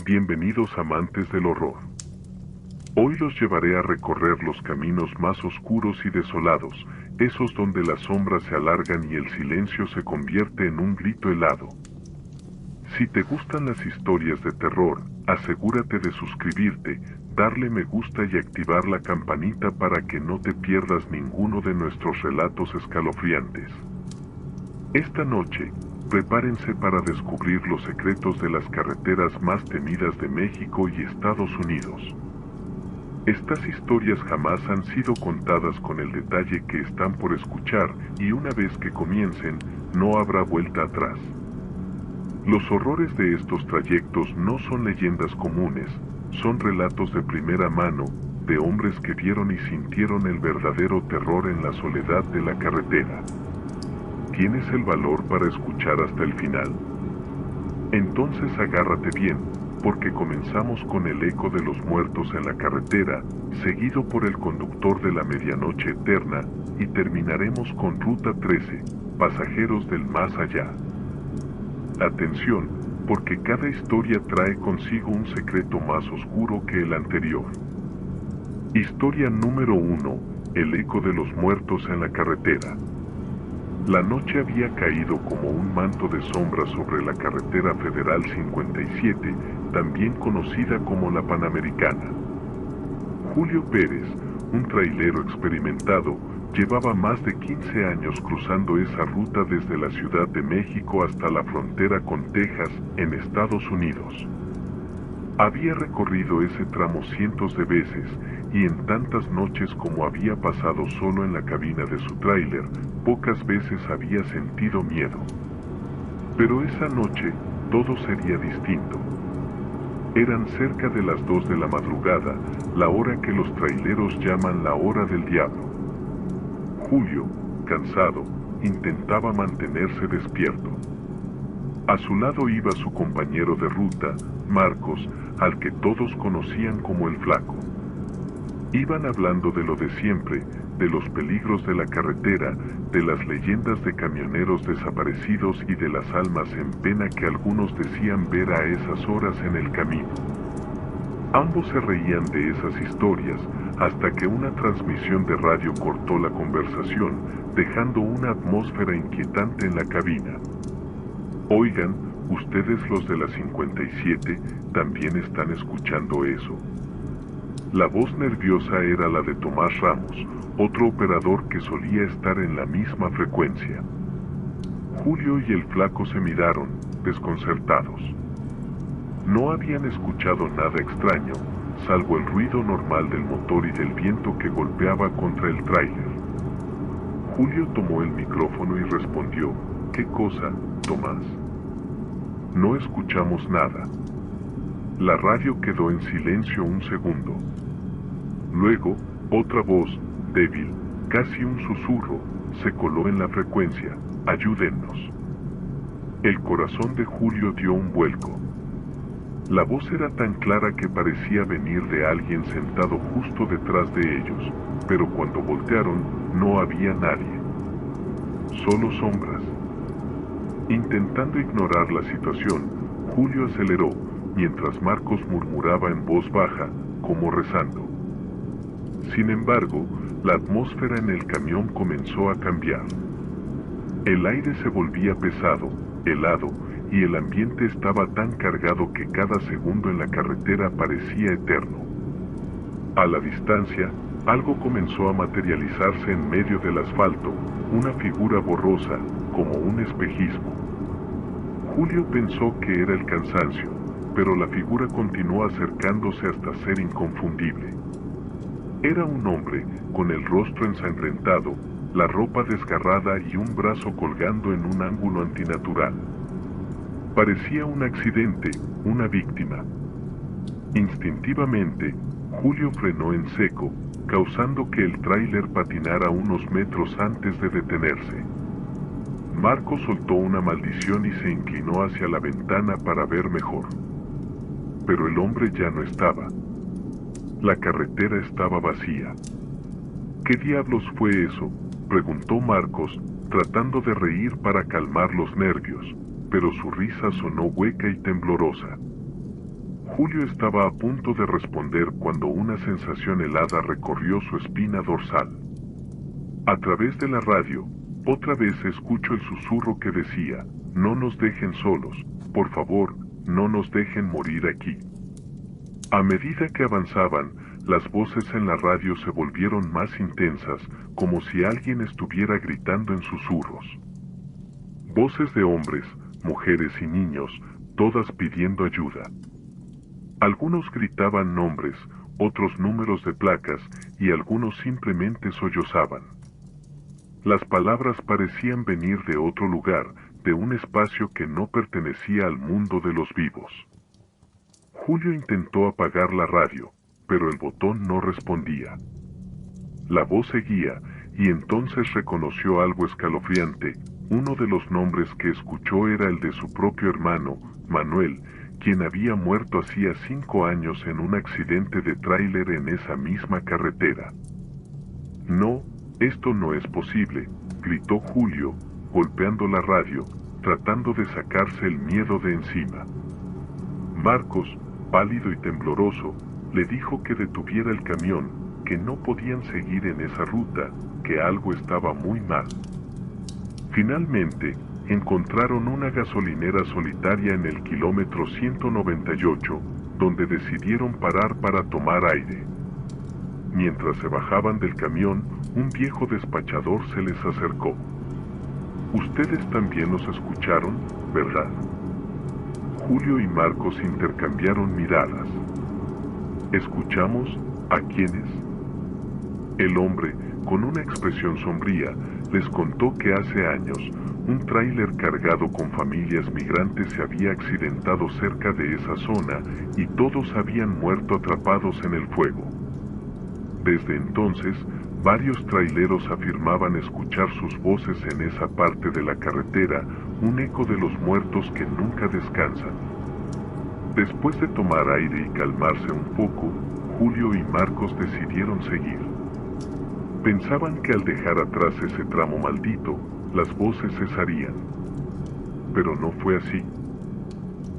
Bienvenidos amantes del horror. Hoy los llevaré a recorrer los caminos más oscuros y desolados, esos donde las sombras se alargan y el silencio se convierte en un grito helado. Si te gustan las historias de terror, asegúrate de suscribirte, darle me gusta y activar la campanita para que no te pierdas ninguno de nuestros relatos escalofriantes. Esta noche, prepárense para descubrir los secretos de las carreteras más temidas de México y Estados Unidos. Estas historias jamás han sido contadas con el detalle que están por escuchar, y una vez que comiencen, no habrá vuelta atrás. Los horrores de estos trayectos no son leyendas comunes, son relatos de primera mano, de hombres que vieron y sintieron el verdadero terror en la soledad de la carretera. ¿Tienes el valor para escuchar hasta el final? Entonces agárrate bien, porque comenzamos con el eco de los muertos en la carretera, seguido por el conductor de la medianoche eterna, y terminaremos con Ruta 13, pasajeros del más allá. Atención, porque cada historia trae consigo un secreto más oscuro que el anterior. Historia número 1, el eco de los muertos en la carretera. La noche había caído como un manto de sombra sobre la carretera federal 57, también conocida como la Panamericana. Julio Pérez, un trailero experimentado, llevaba más de 15 años cruzando esa ruta desde la Ciudad de México hasta la frontera con Texas, en Estados Unidos. Había recorrido ese tramo cientos de veces, y en tantas noches como había pasado solo en la cabina de su tráiler, pocas veces había sentido miedo. Pero esa noche, todo sería distinto. Eran cerca de las 2 de la madrugada, la hora que los traileros llaman la hora del diablo. Julio, cansado, intentaba mantenerse despierto. A su lado iba su compañero de ruta, Marcos, al que todos conocían como el Flaco. Iban hablando de lo de siempre, de los peligros de la carretera, de las leyendas de camioneros desaparecidos y de las almas en pena que algunos decían ver a esas horas en el camino. Ambos se reían de esas historias, hasta que una transmisión de radio cortó la conversación, dejando una atmósfera inquietante en la cabina. Oigan, ustedes los de la 57, ¿también están escuchando eso? La voz nerviosa era la de Tomás Ramos, otro operador que solía estar en la misma frecuencia. Julio y el Flaco se miraron, desconcertados. No habían escuchado nada extraño, salvo el ruido normal del motor y del viento que golpeaba contra el tráiler. Julio tomó el micrófono y respondió, ¿qué cosa, Tomás? No escuchamos nada. La radio quedó en silencio un segundo. Luego, otra voz, débil, casi un susurro, se coló en la frecuencia, ayúdennos. El corazón de Julio dio un vuelco. La voz era tan clara que parecía venir de alguien sentado justo detrás de ellos, pero cuando voltearon, no había nadie. Solo sombras. Intentando ignorar la situación, Julio aceleró, mientras Marcos murmuraba en voz baja, como rezando. Sin embargo, la atmósfera en el camión comenzó a cambiar. El aire se volvía pesado, helado, y el ambiente estaba tan cargado que cada segundo en la carretera parecía eterno. A la distancia, algo comenzó a materializarse en medio del asfalto, una figura borrosa, como un espejismo. Julio pensó que era el cansancio, pero la figura continuó acercándose hasta ser inconfundible. Era un hombre, con el rostro ensangrentado, la ropa desgarrada y un brazo colgando en un ángulo antinatural. Parecía un accidente, una víctima. Instintivamente, Julio frenó en seco, causando que el tráiler patinara unos metros antes de detenerse. Marco soltó una maldición y se inclinó hacia la ventana para ver mejor. Pero el hombre ya no estaba. La carretera estaba vacía. ¿Qué diablos fue eso?, preguntó Marcos, tratando de reír para calmar los nervios, pero su risa sonó hueca y temblorosa. Julio estaba a punto de responder cuando una sensación helada recorrió su espina dorsal. A través de la radio, otra vez escuchó el susurro que decía: no nos dejen solos, por favor, no nos dejen morir aquí. A medida que avanzaban, las voces en la radio se volvieron más intensas, como si alguien estuviera gritando en susurros. Voces de hombres, mujeres y niños, todas pidiendo ayuda. Algunos gritaban nombres, otros números de placas, y algunos simplemente sollozaban. Las palabras parecían venir de otro lugar, de un espacio que no pertenecía al mundo de los vivos. Julio intentó apagar la radio, pero el botón no respondía. La voz seguía, y entonces reconoció algo escalofriante. Uno de los nombres que escuchó era el de su propio hermano, Manuel, quien había muerto hacía 5 años en un accidente de tráiler en esa misma carretera. No, esto no es posible, gritó Julio, golpeando la radio, tratando de sacarse el miedo de encima. Marcos, pálido y tembloroso, le dijo que detuviera el camión, que no podían seguir en esa ruta, que algo estaba muy mal. Finalmente, encontraron una gasolinera solitaria en el kilómetro 198, donde decidieron parar para tomar aire. Mientras se bajaban del camión, un viejo despachador se les acercó. Ustedes también los escucharon, ¿verdad? Julio y Marcos intercambiaron miradas. ¿Escuchamos? ¿A quiénes? El hombre, con una expresión sombría, les contó que hace años, un tráiler cargado con familias migrantes se había accidentado cerca de esa zona y todos habían muerto atrapados en el fuego. Desde entonces, varios traileros afirmaban escuchar sus voces en esa parte de la carretera, un eco de los muertos que nunca descansan. Después de tomar aire y calmarse un poco, Julio y Marcos decidieron seguir. Pensaban que al dejar atrás ese tramo maldito, las voces cesarían. Pero no fue así.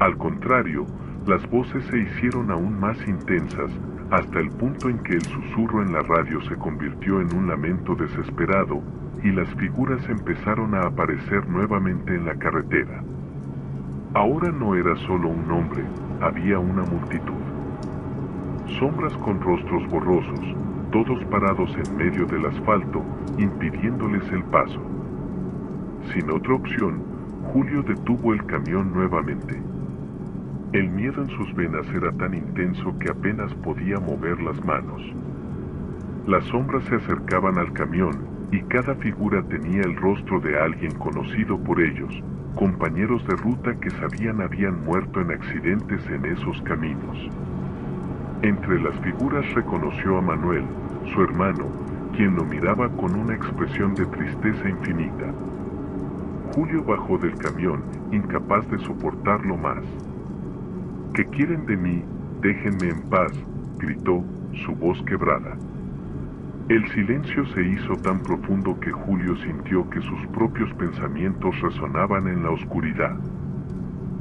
Al contrario, las voces se hicieron aún más intensas, hasta el punto en que el susurro en la radio se convirtió en un lamento desesperado, y las figuras empezaron a aparecer nuevamente en la carretera. Ahora no era solo un hombre, había una multitud. Sombras con rostros borrosos, todos parados en medio del asfalto, impidiéndoles el paso. Sin otra opción, Julio detuvo el camión nuevamente. El miedo en sus venas era tan intenso que apenas podía mover las manos. Las sombras se acercaban al camión, y cada figura tenía el rostro de alguien conocido por ellos, compañeros de ruta que sabían habían muerto en accidentes en esos caminos. Entre las figuras reconoció a Manuel, su hermano, quien lo miraba con una expresión de tristeza infinita. Julio bajó del camión, incapaz de soportarlo más. ¿Qué quieren de mí? Déjenme en paz, gritó, su voz quebrada. El silencio se hizo tan profundo que Julio sintió que sus propios pensamientos resonaban en la oscuridad.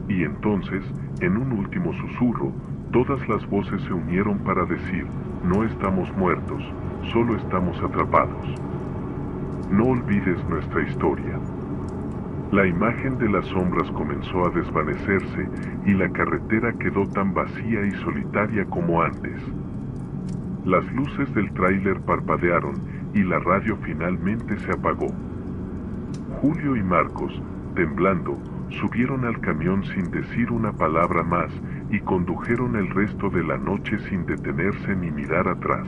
Y entonces, en un último susurro, todas las voces se unieron para decir: no estamos muertos, solo estamos atrapados. No olvides nuestra historia. La imagen de las sombras comenzó a desvanecerse y la carretera quedó tan vacía y solitaria como antes. Las luces del tráiler parpadearon y la radio finalmente se apagó. Julio y Marcos, temblando, subieron al camión sin decir una palabra más y condujeron el resto de la noche sin detenerse ni mirar atrás.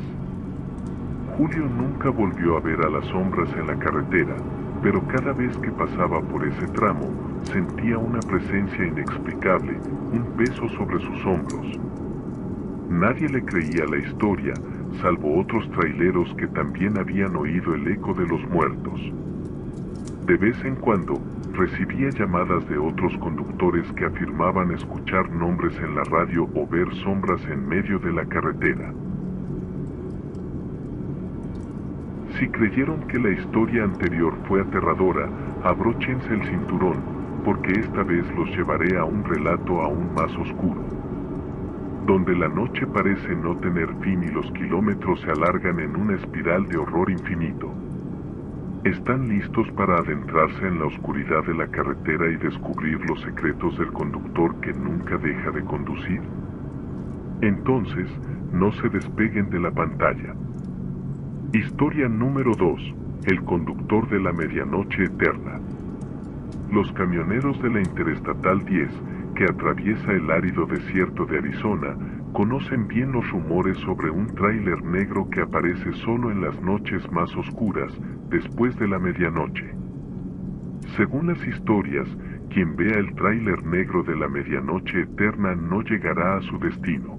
Julio nunca volvió a ver a las sombras en la carretera, pero cada vez que pasaba por ese tramo, sentía una presencia inexplicable, un peso sobre sus hombros. Nadie le creía la historia, salvo otros traileros que también habían oído el eco de los muertos. De vez en cuando, recibía llamadas de otros conductores que afirmaban escuchar nombres en la radio o ver sombras en medio de la carretera. Si creyeron que la historia anterior fue aterradora, abróchense el cinturón, porque esta vez los llevaré a un relato aún más oscuro. donde la noche parece no tener fin y los kilómetros se alargan en una espiral de horror infinito. ¿Están listos para adentrarse en la oscuridad de la carretera y descubrir los secretos del conductor que nunca deja de conducir? Entonces, no se despeguen de la pantalla. Historia número 2. El conductor de la medianoche eterna. Los camioneros de la Interestatal 10, que atraviesa el árido desierto de Arizona, conocen bien los rumores sobre un tráiler negro que aparece solo en las noches más oscuras, después de la medianoche. Según las historias, quien vea el tráiler negro de la medianoche eterna no llegará a su destino.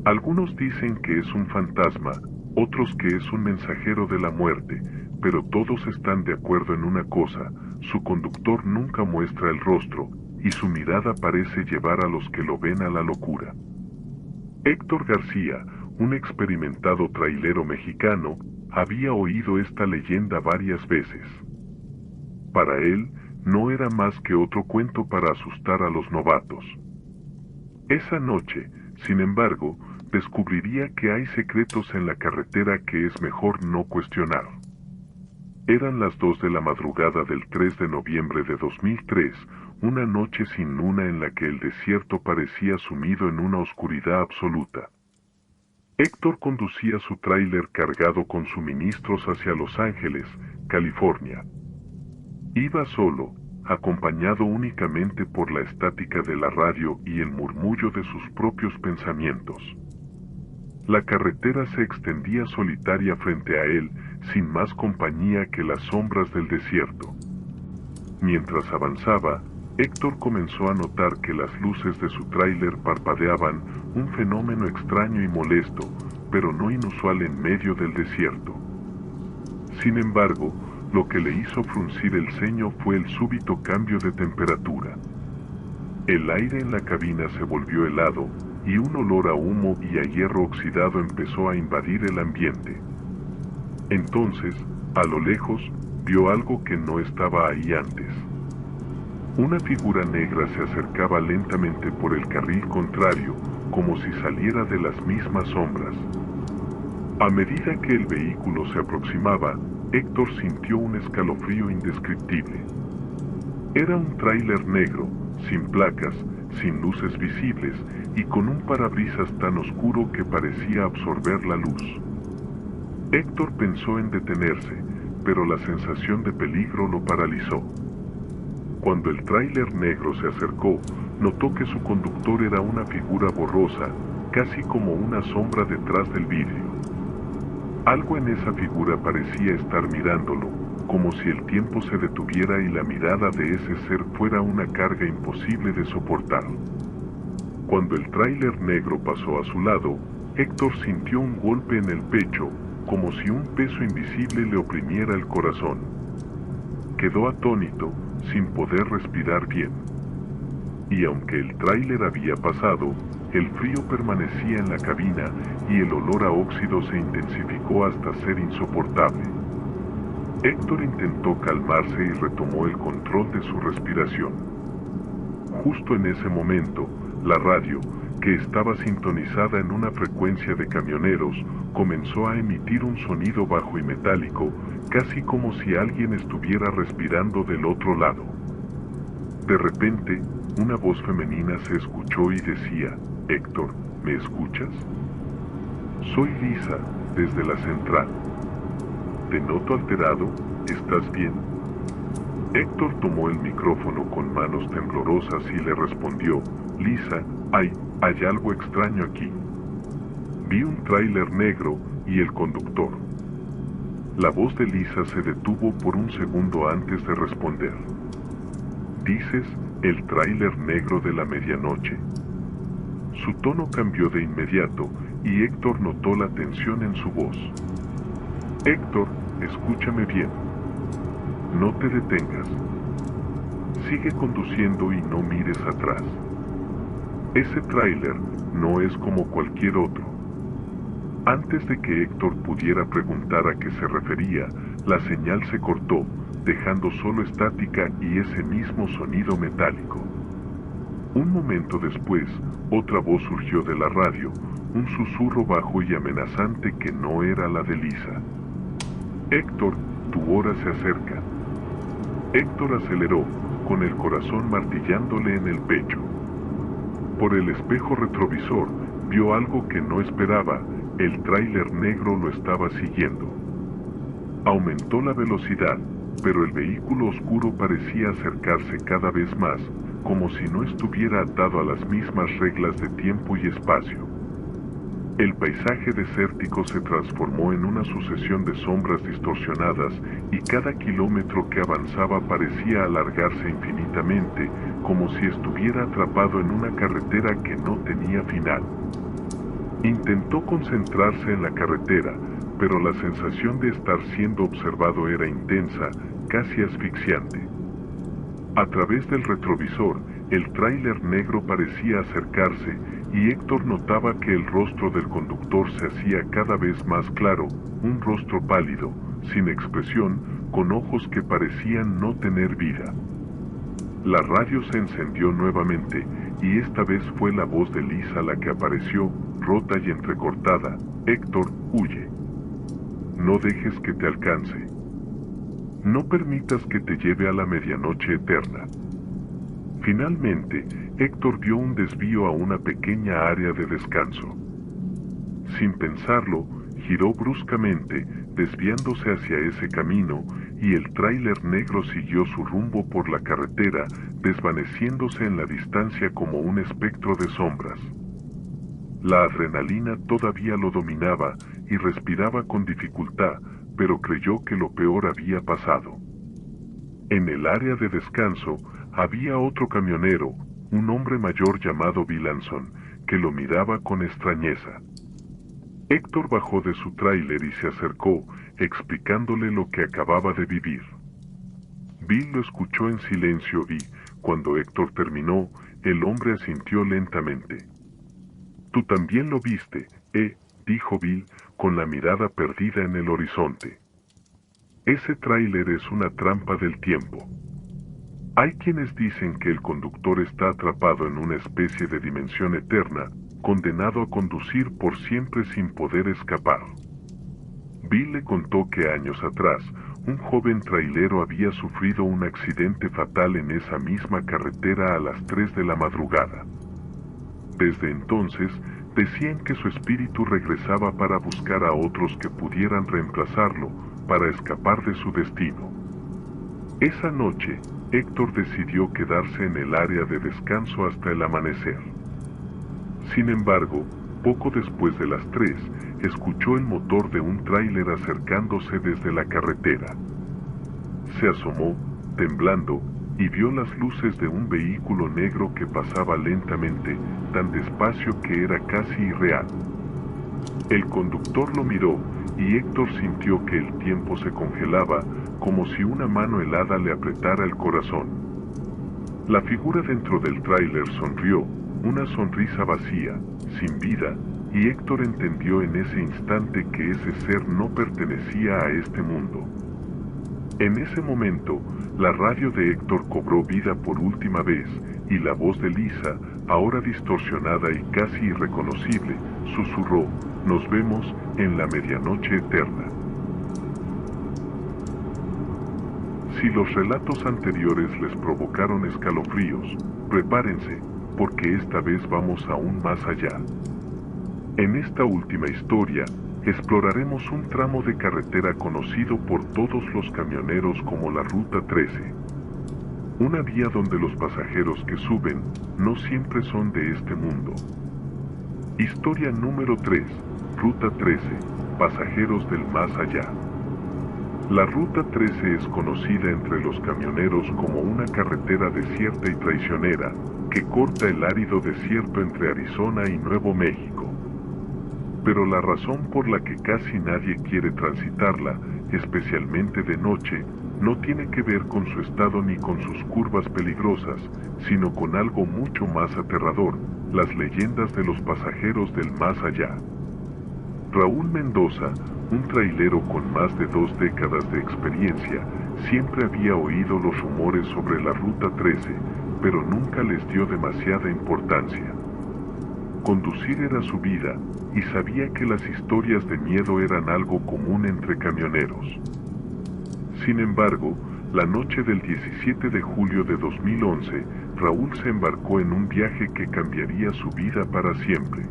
Algunos dicen que es un fantasma, otros que es un mensajero de la muerte, pero todos están de acuerdo en una cosa: su conductor nunca muestra el rostro, y su mirada parece llevar a los que lo ven a la locura. Héctor García, un experimentado trailero mexicano, había oído esta leyenda varias veces. Para él, no era más que otro cuento para asustar a los novatos. Esa noche, sin embargo, descubriría que hay secretos en la carretera que es mejor no cuestionar. Eran las 2 de la madrugada del 3 de noviembre de 2003, una noche sin luna en la que el desierto parecía sumido en una oscuridad absoluta. Héctor conducía su tráiler cargado con suministros hacia Los Ángeles, California. Iba solo, acompañado únicamente por la estática de la radio y el murmullo de sus propios pensamientos. La carretera se extendía solitaria frente a él, sin más compañía que las sombras del desierto. Mientras avanzaba, Héctor comenzó a notar que las luces de su tráiler parpadeaban, un fenómeno extraño y molesto, pero no inusual en medio del desierto. Sin embargo, lo que le hizo fruncir el ceño fue el súbito cambio de temperatura. El aire en la cabina se volvió helado, y un olor a humo y a hierro oxidado empezó a invadir el ambiente. Entonces, a lo lejos, vio algo que no estaba ahí antes. Una figura negra se acercaba lentamente por el carril contrario, como si saliera de las mismas sombras. A medida que el vehículo se aproximaba, Héctor sintió un escalofrío indescriptible. Era un tráiler negro, sin placas, sin luces visibles, y con un parabrisas tan oscuro que parecía absorber la luz. Héctor pensó en detenerse, pero la sensación de peligro lo paralizó. Cuando el tráiler negro se acercó, notó que su conductor era una figura borrosa, casi como una sombra detrás del vidrio. Algo en esa figura parecía estar mirándolo, como si el tiempo se detuviera y la mirada de ese ser fuera una carga imposible de soportar. Cuando el tráiler negro pasó a su lado, Héctor sintió un golpe en el pecho, como si un peso invisible le oprimiera el corazón. Quedó atónito, sin poder respirar bien. Y aunque el tráiler había pasado, el frío permanecía en la cabina y el olor a óxido se intensificó hasta ser insoportable. Héctor intentó calmarse y retomó el control de su respiración. Justo en ese momento, la radio, que estaba sintonizada en una frecuencia de camioneros, comenzó a emitir un sonido bajo y metálico, casi como si alguien estuviera respirando del otro lado. De repente, una voz femenina se escuchó y decía: «Héctor, ¿me escuchas? Soy Lisa, desde la central. Te noto alterado, ¿estás bien?» Héctor tomó el micrófono con manos temblorosas y le respondió: «Lisa, hay algo extraño aquí. Vi un tráiler negro y el conductor». La voz de Lisa se detuvo por un segundo antes de responder. «¿Dices el tráiler negro de la medianoche?» Su tono cambió de inmediato y Héctor notó la tensión en su voz. «Héctor, escúchame bien. No te detengas. Sigue conduciendo y no mires atrás. Ese tráiler no es como cualquier otro». Antes de que Héctor pudiera preguntar a qué se refería, la señal se cortó, dejando solo estática y ese mismo sonido metálico. Un momento después, otra voz surgió de la radio, un susurro bajo y amenazante que no era la de Lisa. Héctor, tu hora se acerca. Héctor aceleró, con el corazón martillándole en el pecho. Por el espejo retrovisor, vio algo que no esperaba, el tráiler negro lo estaba siguiendo. Aumentó la velocidad, pero el vehículo oscuro parecía acercarse cada vez más, como si no estuviera atado a las mismas reglas de tiempo y espacio. El paisaje desértico se transformó en una sucesión de sombras distorsionadas y cada kilómetro que avanzaba parecía alargarse infinitamente, como si estuviera atrapado en una carretera que no tenía final. Intentó concentrarse en la carretera, pero la sensación de estar siendo observado era intensa, casi asfixiante. A través del retrovisor, el tráiler negro parecía acercarse y Héctor notaba que el rostro del conductor se hacía cada vez más claro, un rostro pálido, sin expresión, con ojos que parecían no tener vida. La radio se encendió nuevamente y esta vez fue la voz de Lisa la que apareció, rota y entrecortada. Héctor, huye. No dejes que te alcance. No permitas que te lleve a la medianoche eterna. Finalmente, Héctor dio un desvío a una pequeña área de descanso. Sin pensarlo, giró bruscamente, desviándose hacia ese camino, y el tráiler negro siguió su rumbo por la carretera, desvaneciéndose en la distancia como un espectro de sombras. La adrenalina todavía lo dominaba y respiraba con dificultad, pero creyó que lo peor había pasado. En el área de descanso había otro camionero, un hombre mayor llamado Bill Anson, que lo miraba con extrañeza. Héctor bajó de su tráiler y se acercó, explicándole lo que acababa de vivir. Bill lo escuchó en silencio y, cuando Héctor terminó, el hombre asintió lentamente. «Tú también lo viste, dijo Bill, con la mirada perdida en el horizonte. Ese tráiler es una trampa del tiempo. Hay quienes dicen que el conductor está atrapado en una especie de dimensión eterna, condenado a conducir por siempre sin poder escapar». Bill le contó que años atrás, un joven trailero había sufrido un accidente fatal en esa misma carretera a las 3 de la madrugada. Desde entonces, decían que su espíritu regresaba para buscar a otros que pudieran reemplazarlo, para escapar de su destino. Esa noche, Héctor decidió quedarse en el área de descanso hasta el amanecer. Sin embargo, poco después de las 3, escuchó el motor de un tráiler acercándose desde la carretera. Se asomó, temblando, y vio las luces de un vehículo negro que pasaba lentamente, tan despacio que era casi irreal. El conductor lo miró, y Héctor sintió que el tiempo se congelaba, como si una mano helada le apretara el corazón. La figura dentro del tráiler sonrió, una sonrisa vacía, sin vida, y Héctor entendió en ese instante que ese ser no pertenecía a este mundo. En ese momento, la radio de Héctor cobró vida por última vez, y la voz de Lisa, ahora distorsionada y casi irreconocible, susurró: «Nos vemos en la medianoche eterna». Si los relatos anteriores les provocaron escalofríos, prepárense, porque esta vez vamos aún más allá. En esta última historia, exploraremos un tramo de carretera conocido por todos los camioneros como la Ruta 13. Una vía donde los pasajeros que suben no siempre son de este mundo. Historia número 3, Ruta 13, pasajeros del más allá. La Ruta 13 es conocida entre los camioneros como una carretera desierta y traicionera, que corta el árido desierto entre Arizona y Nuevo México. Pero la razón por la que casi nadie quiere transitarla, especialmente de noche, no tiene que ver con su estado ni con sus curvas peligrosas, sino con algo mucho más aterrador: las leyendas de los pasajeros del más allá. Raúl Mendoza, un trailero con más de 2 décadas de experiencia, siempre había oído los rumores sobre la Ruta 13, pero nunca les dio demasiada importancia. Conducir era su vida, y sabía que las historias de miedo eran algo común entre camioneros. Sin embargo, la noche del 17 de julio de 2011, Raúl se embarcó en un viaje que cambiaría su vida para siempre.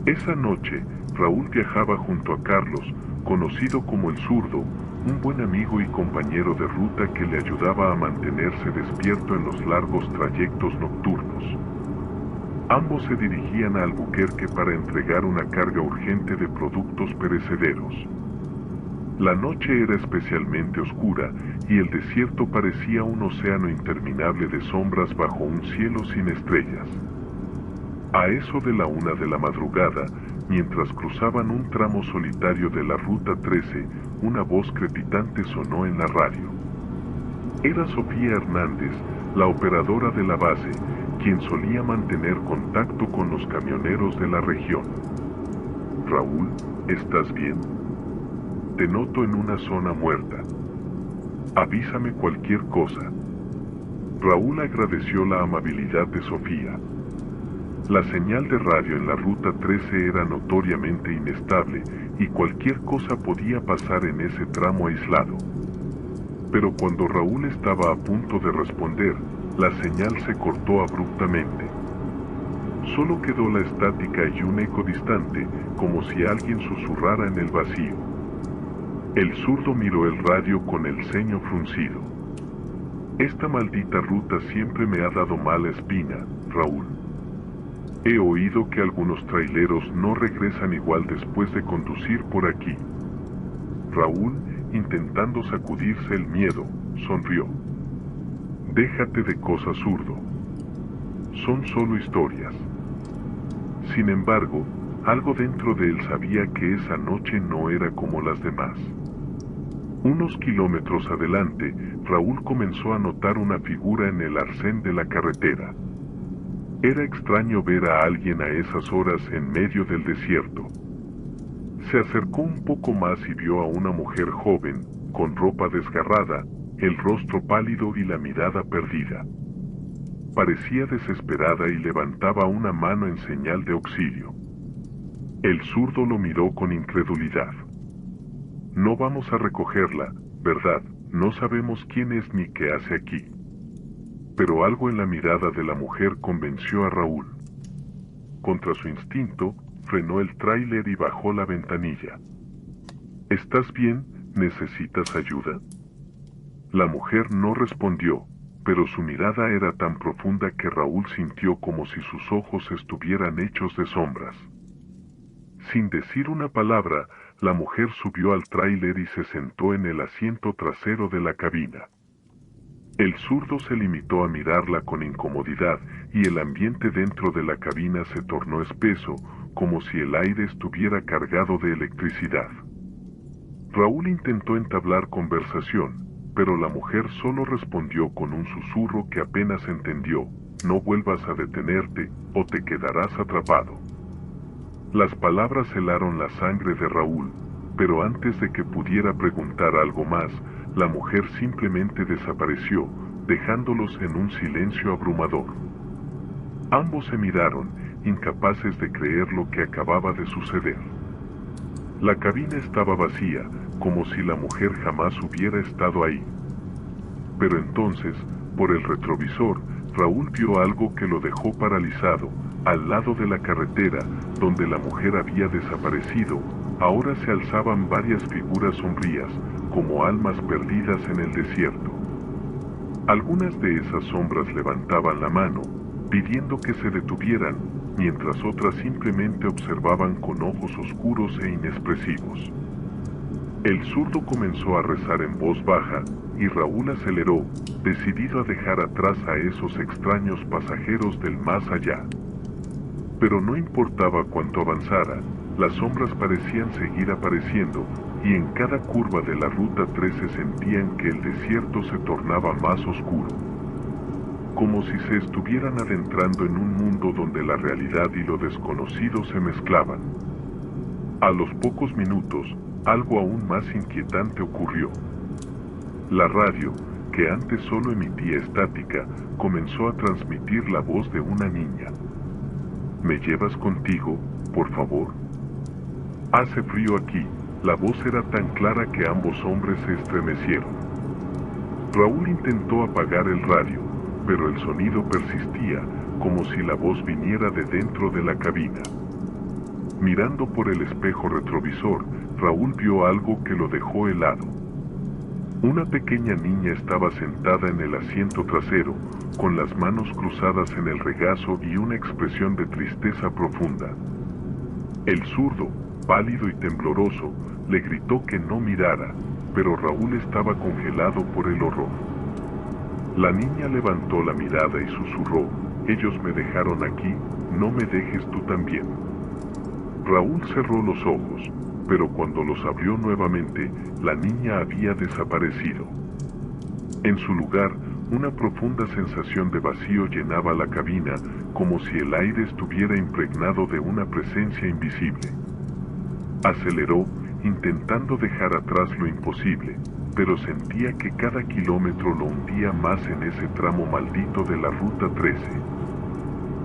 Esa noche, Raúl viajaba junto a Carlos, conocido como el Zurdo, un buen amigo y compañero de ruta que le ayudaba a mantenerse despierto en los largos trayectos nocturnos. Ambos se dirigían a Albuquerque para entregar una carga urgente de productos perecederos. La noche era especialmente oscura y el desierto parecía un océano interminable de sombras bajo un cielo sin estrellas. A eso de la 1 de la madrugada, mientras cruzaban un tramo solitario de la Ruta 13, una voz crepitante sonó en la radio. Era Sofía Hernández, la operadora de la base, quien solía mantener contacto con los camioneros de la región. Raúl, ¿estás bien? Te noto en una zona muerta. Avísame cualquier cosa. Raúl agradeció la amabilidad de Sofía. La señal de radio en la Ruta 13 era notoriamente inestable y cualquier cosa podía pasar en ese tramo aislado. Pero cuando Raúl estaba a punto de responder, la señal se cortó abruptamente. Solo quedó la estática y un eco distante, como si alguien susurrara en el vacío. El Zurdo miró el radio con el ceño fruncido. Esta maldita ruta siempre me ha dado mala espina, Raúl. He oído que algunos traileros no regresan igual después de conducir por aquí. Raúl, intentando sacudirse el miedo, sonrió. Déjate de cosas, Zurdo. Son solo historias. Sin embargo, algo dentro de él sabía que esa noche no era como las demás. Unos kilómetros adelante, Raúl comenzó a notar una figura en el arcén de la carretera. Era extraño ver a alguien a esas horas en medio del desierto. Se acercó un poco más y vio a una mujer joven, con ropa desgarrada, el rostro pálido y la mirada perdida. Parecía desesperada y levantaba una mano en señal de auxilio. El Zurdo lo miró con incredulidad. No vamos a recogerla, ¿verdad? No sabemos quién es ni qué hace aquí. Pero algo en la mirada de la mujer convenció a Raúl. Contra su instinto, frenó el tráiler y bajó la ventanilla. ¿Estás bien? ¿Necesitas ayuda? La mujer no respondió, pero su mirada era tan profunda que Raúl sintió como si sus ojos estuvieran hechos de sombras. Sin decir una palabra, la mujer subió al tráiler y se sentó en el asiento trasero de la cabina. El Zurdo se limitó a mirarla con incomodidad y el ambiente dentro de la cabina se tornó espeso, como si el aire estuviera cargado de electricidad. Raúl intentó entablar conversación, pero la mujer solo respondió con un susurro que apenas entendió: no vuelvas a detenerte o te quedarás atrapado. Las palabras helaron la sangre de Raúl, pero antes de que pudiera preguntar algo más, la mujer simplemente desapareció, dejándolos en un silencio abrumador. Ambos se miraron, incapaces de creer lo que acababa de suceder. La cabina estaba vacía, como si la mujer jamás hubiera estado ahí. Pero entonces, por el retrovisor, Raúl vio algo que lo dejó paralizado. Al lado de la carretera, donde la mujer había desaparecido, ahora se alzaban varias figuras sombrías, como almas perdidas en el desierto. Algunas de esas sombras levantaban la mano, pidiendo que se detuvieran, mientras otras simplemente observaban con ojos oscuros e inexpresivos. El Zurdo comenzó a rezar en voz baja, y Raúl aceleró, decidido a dejar atrás a esos extraños pasajeros del más allá. Pero no importaba cuánto avanzara, las sombras parecían seguir apareciendo, y en cada curva de la Ruta 13 sentían que el desierto se tornaba más oscuro. Como si se estuvieran adentrando en un mundo donde la realidad y lo desconocido se mezclaban. A los pocos minutos, algo aún más inquietante ocurrió. La radio, que antes solo emitía estática, comenzó a transmitir la voz de una niña. ¿Me llevas contigo, por favor? Hace frío aquí. La voz era tan clara que ambos hombres se estremecieron. Raúl intentó apagar el radio, pero el sonido persistía, como si la voz viniera de dentro de la cabina. Mirando por el espejo retrovisor, Raúl vio algo que lo dejó helado. Una pequeña niña estaba sentada en el asiento trasero, con las manos cruzadas en el regazo y una expresión de tristeza profunda. El zurdo, pálido y tembloroso, le gritó que no mirara, pero Raúl estaba congelado por el horror. La niña levantó la mirada y susurró: «Ellos me dejaron aquí, no me dejes tú también». Raúl cerró los ojos, pero cuando los abrió nuevamente, la niña había desaparecido. En su lugar, una profunda sensación de vacío llenaba la cabina, como si el aire estuviera impregnado de una presencia invisible. Aceleró, intentando dejar atrás lo imposible, pero sentía que cada kilómetro lo hundía más en ese tramo maldito de la Ruta 13.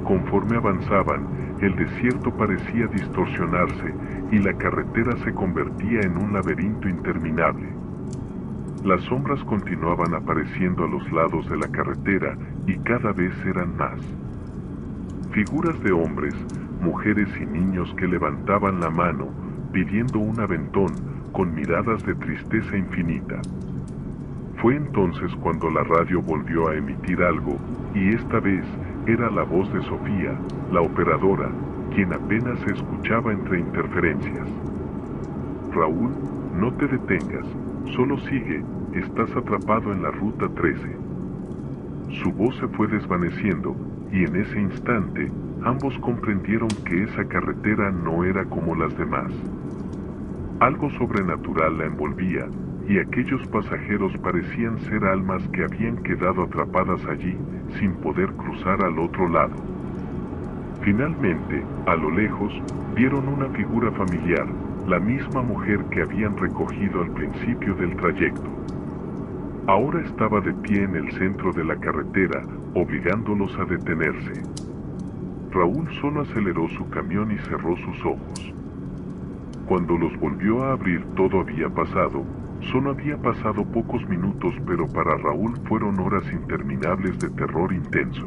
Conforme avanzaban, el desierto parecía distorsionarse y la carretera se convertía en un laberinto interminable. Las sombras continuaban apareciendo a los lados de la carretera y cada vez eran más. Figuras de hombres, mujeres y niños que levantaban la mano, pidiendo un aventón, con miradas de tristeza infinita. Fue entonces cuando la radio volvió a emitir algo, y esta vez era la voz de Sofía, la operadora, quien apenas se escuchaba entre interferencias. «Raúl, no te detengas, solo sigue, estás atrapado en la Ruta 13». Su voz se fue desvaneciendo, y en ese instante, ambos comprendieron que esa carretera no era como las demás. Algo sobrenatural la envolvía, y aquellos pasajeros parecían ser almas que habían quedado atrapadas allí, sin poder cruzar al otro lado. Finalmente, a lo lejos, vieron una figura familiar, la misma mujer que habían recogido al principio del trayecto. Ahora estaba de pie en el centro de la carretera, obligándolos a detenerse. Raúl solo aceleró su camión y cerró sus ojos. Cuando los volvió a abrir, todo había pasado. Solo había pasado pocos minutos, pero para Raúl fueron horas interminables de terror intenso.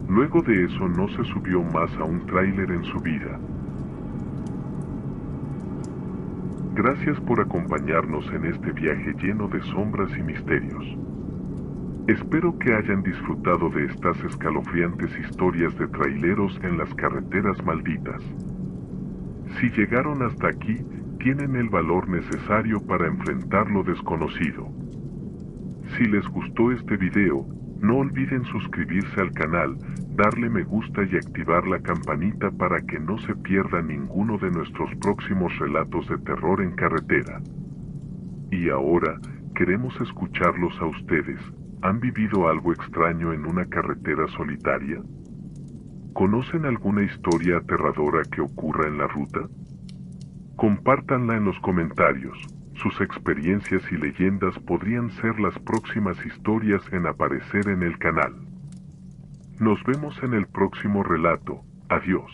Luego de eso no se subió más a un tráiler en su vida. Gracias por acompañarnos en este viaje lleno de sombras y misterios. Espero que hayan disfrutado de estas escalofriantes historias de traileros en las carreteras malditas. Si llegaron hasta aquí, tienen el valor necesario para enfrentar lo desconocido. Si les gustó este video, no olviden suscribirse al canal, darle me gusta y activar la campanita para que no se pierda ninguno de nuestros próximos relatos de terror en carretera. Y ahora, queremos escucharlos a ustedes. ¿Han vivido algo extraño en una carretera solitaria? ¿Conocen alguna historia aterradora que ocurra en la ruta? Compártanla en los comentarios. Sus experiencias y leyendas podrían ser las próximas historias en aparecer en el canal. Nos vemos en el próximo relato. Adiós.